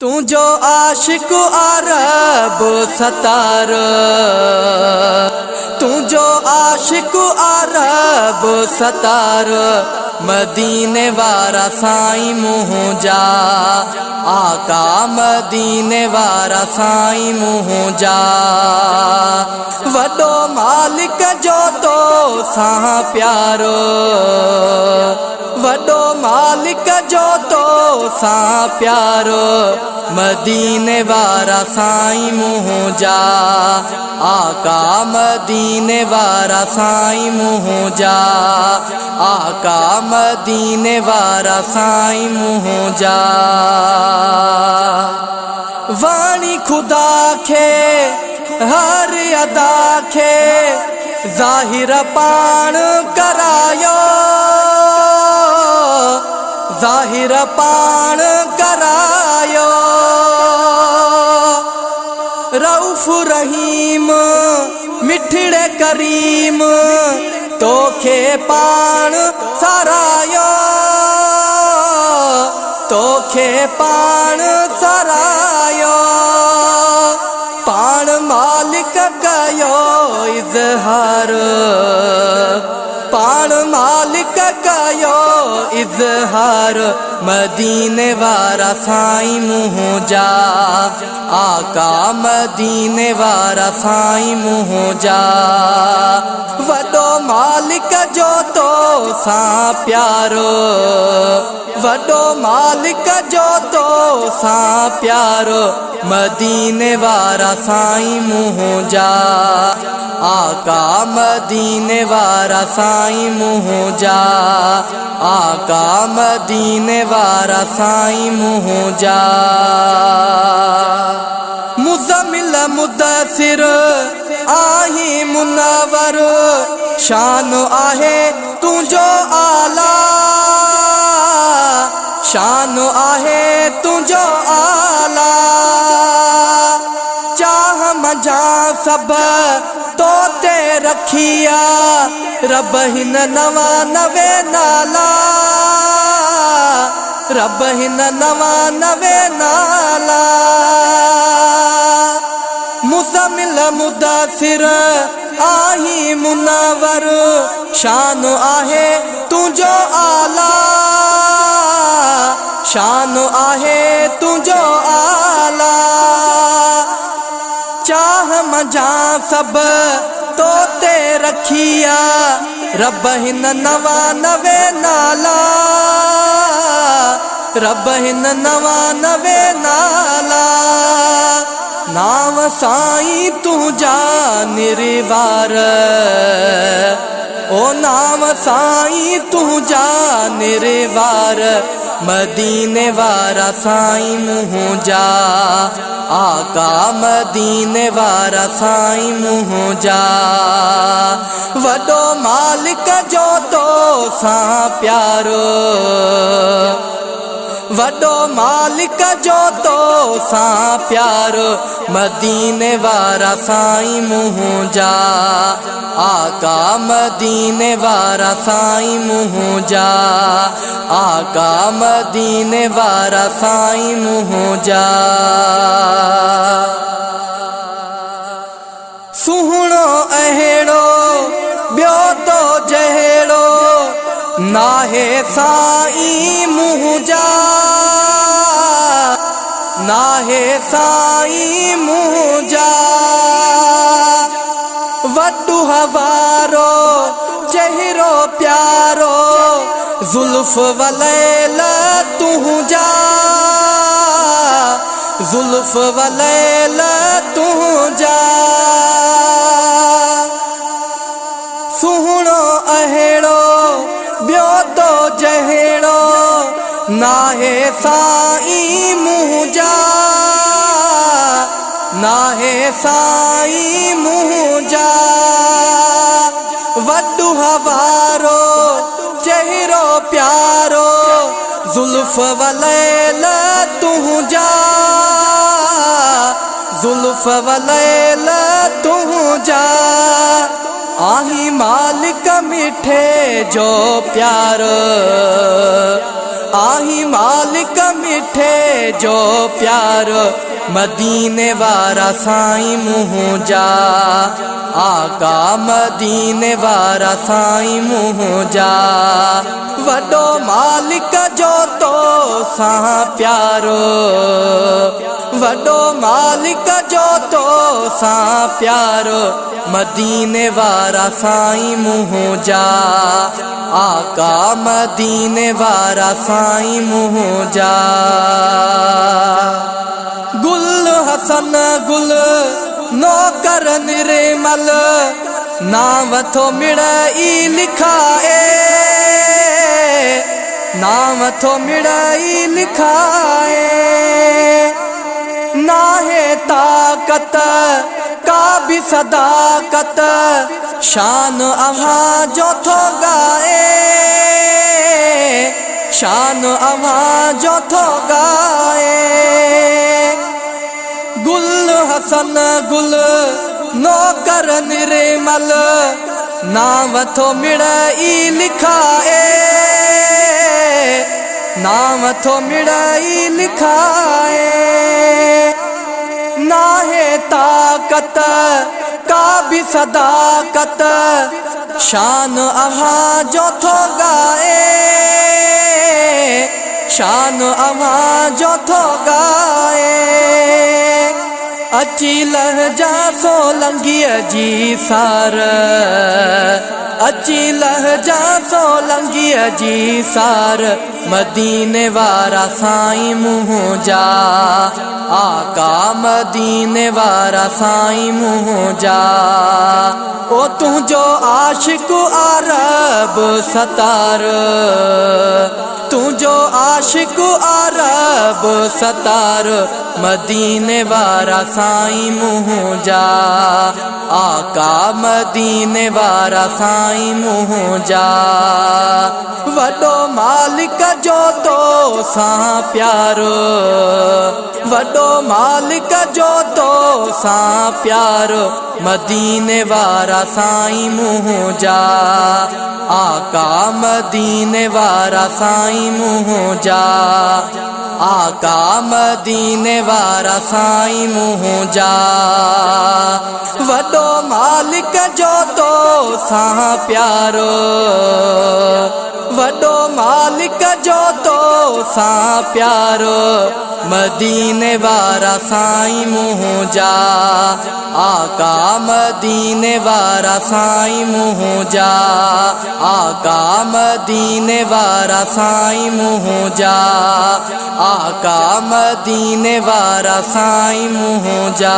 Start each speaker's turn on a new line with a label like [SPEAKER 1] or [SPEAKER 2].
[SPEAKER 1] तुझो आशिक अरब सतार, तुझो आशिक अरब सतार, मदीने वारा साईं मुँह जा, आका मदीने वारा साईं मुँह जा। वडो मालिक जो तो सां प्यारो, वडो मालिक जो तो सां प्यारो, मदीने वारा साईं मुँह जा, आका मदीने वारा साईं मुँह जा, आका मदीने वारा साईं मुँह जा। वाणी खुदा खे हर अदा खे ज़ाहिर पाण करायो, ज़ाहिर पाण करायो। रऊफ़ रहीम मिठड़े करीम तोखे पाण सरायो, तोखे पाण सरायो। पाण मालिक कयो इज़हार, पाण मालिक कयो इज़हार, मदीने वारा साईं मुँह जा, आका मदीने वारा साईं मुँह जा। वडो मालिक जो तो सां प्यारो, वडो मालिक जो तो सां प्यारो, मदीने वारा साईं मुँह जा, आका मदीने वारा साईं मुँह जा, आका मदीने वारा साईं मुँह जा। मुज़म्मिल मुद्दसिर आही मुनव्वर, शान आहे तुझो आला, शान आहे तुझो आला। चाह मजा सब तो ते रखिया, रब हिन नवा नवे नाला, रब हिन नवा नवे नाला। मुज़म्मिल मुद्दसिर आही मुनव्वर, शान आहे तुझो आला, शान आहे तुझो आला। चाह मजा सब तो ते रखिया, रब हिन नवा नवे नाला, रब हिन नवा नवे नाला। नाम साईं तुझा निर्वार, ओ नाम साईं तुझा निर्वार, मदीने वारा साईं मुँह जा, आका मदीने वारा साईं मुँह जा। वडो मालिक जो तो सां प्यारो, वडो मालिक जो तो सां प्यारो, मदीने वारा साईं मुँह जा, आका मदीने वारा साईं मुँह जा, आका मदीने वारा साईं मुँह जा। सुहिणो अहिड़ो ॿियो तो जहिड़ो, नाहे साईं मुँह जा, नाहे साईं मुँह जा। वड्डू हवारो चहिरो प्यारो, ज़ुल्फ़ वलैल तुझा, ज़ुल्फ़ वलैल तुझा। सुहिणो अहिड़ो ॿियो तो जहिड़ो, नाहे साईं मुँह जा, नाहे साईं मुँह जा। वड्डू हवारो चहिरो प्यारो, ज़ुल्फ़ वलैल तुझा, ज़ुल्फ़ वलैल तुझा। आही मालिक मिठे जो प्यार, आही मालिक मिठे जो प्यार मदीने वारा साईं मुंहिंजा आका मदीने वारा साईं मुंहिंजा वॾो मालिक जो तो सां प्यारो वॾो मालिक जो तो सां प्यारो मदीने वारा साईं मुंहिंजा आका मदीने वारा साईं मुंहिंजा गुल हसन गुल नौकर निर्मल नाम थो मिड़ई लिखाए नाम थो मिड़ई लिखाए नाहे ताकत का भी सदाकत शान अव्हां जो थो गाए शान अव्हां जो थो गाए गुल हसन गुल नौकर निर्मल नाम थो मिड़ई लिखाए नाम थो मिड़ई लिखाए नाहे ताकत का भी सदाकत शान अव्हां जो थो गाए शान अव्हां जो थो गाए अची लहजा सोलंगीअ जी सार अची लहजा सोलंगीअ जी सार मदीने वारा साईं मुंहिंजा आका मदीने वारा साईं मुंहिंजा ओ तुंहिंजो आशिक अरब सतार तुंहिंजो आशिक अरब सतार मदीने वारा साईं मुंहिंजा आका मदीने वारा साईं मुंहिंजा वॾो मालिक जो तो सां प्यारो वॾो मालिक जो तो सां प्यारो मदीने वारा साईं मुंहिंजा आका मदीने वारा साईं मुंहिंजा आका मदीने वारा साईं मुंहिंजा वॾो मालिक जो तो सां प्यारो वॾो मालिक जो तो सां प्यारो मदीने वारा साईं मुंहिंजा आका मदीने वारा साईं मुंहिंजा आका मदीने वारा साईं मुंहिंजा आका मदीने वारा साईं मुंहिंजा।